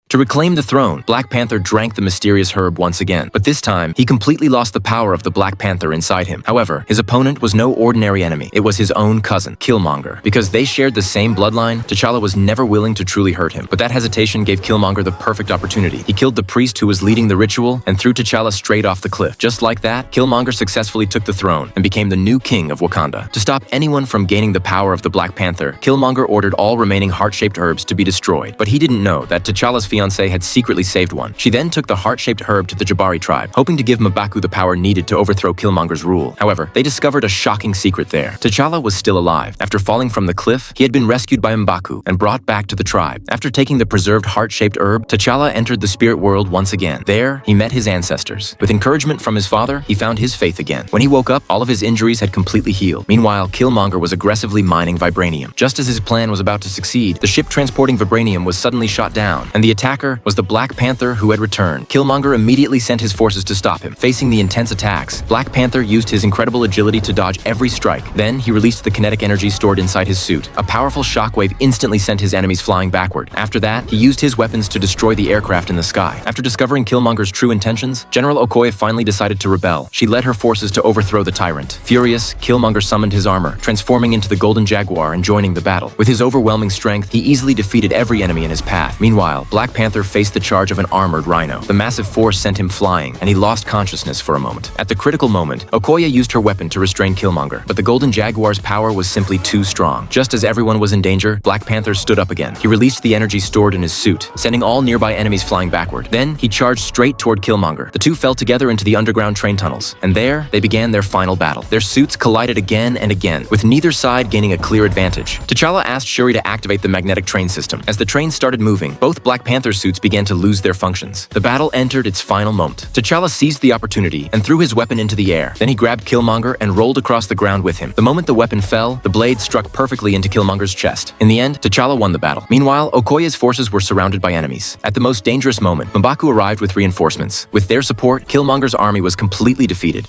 To reclaim the throne, Black Panther drank the mysterious herb once again, but this time, he completely lost the power of the Black Panther inside him. However, his opponent was no ordinary enemy. It was his own cousin, Killmonger. Because they shared the same bloodline, T'Challa was never willing to truly hurt him. But that hesitation gave Killmonger the perfect opportunity. He killed the priest who was leading the ritual and threw T'Challa straight off the cliff. Just like that, Killmonger successfully took the throne and became the new king of Wakanda. To stop anyone from gaining the power of the Black Panther, Killmonger ordered all remaining heart-shaped herbs to be destroyed. But he didn't know that T'Challa's fiancée had secretly saved one. She then took the heart-shaped herb to the Jabari Tribe, hoping to give M'Baku the power needed to overthrow Killmonger's rule. However, they discovered a shocking secret there. T'Challa was still alive. After falling from the cliff, he had been rescued by M'Baku and brought back to the tribe. After taking the preserved heart-shaped herb, T'Challa entered the spirit world once again. There, he met his ancestors. With encouragement from his father, he found his faith again. When he woke up, all of his injuries had completely healed. Meanwhile, Killmonger was aggressively mining vibranium. Just as his plan was about to succeed, the ship transporting vibranium was suddenly shot down, and the attacker was the Black Panther who had returned. Killmonger immediately sent his forces to stop him. Facing the intense attacks, Black Panther used his incredible agility to dodge every strike. Then, he released the kinetic energy stored inside his suit. A powerful shockwave instantly sent his enemies flying backward. After that, he used his weapons to destroy the aircraft in the sky. After discovering Killmonger's true intentions, General Okoye finally decided to rebel. She led her forces to overthrow the tyrant. Furious, Killmonger summoned his armor, transforming into the Golden Jaguar and joining the battle. With his overwhelming strength, he easily defeated every enemy in his path. Meanwhile, Black Panther faced the charge of an armored rhino. The massive force sent him flying, and he lost consciousness for a moment. At the critical moment, Okoye used her weapon to restrain Killmonger, but the Golden Jaguar's power was simply too strong. Just as everyone was in danger, Black Panther stood up again. He released the energy stored in his suit, sending all nearby enemies flying backward. Then, he charged straight toward Killmonger. The two fell together into the underground train tunnels, and there, they began their final battle. Their suits collided again and again, with neither side gaining a clear advantage. T'Challa asked Shuri to activate the magnetic train system. As the train started moving, both Black Panther suits began to lose their functions. The battle entered its final moment. T'Challa seized the opportunity and threw his weapon into the air. Then he grabbed Killmonger and rolled across the ground with him. The moment the weapon fell, the blade struck perfectly into Killmonger's chest. In the end, T'Challa won the battle. Meanwhile, Okoye's forces were surrounded by enemies. At the most dangerous moment, M'Baku arrived with reinforcements. With their support, Killmonger's army was completely defeated.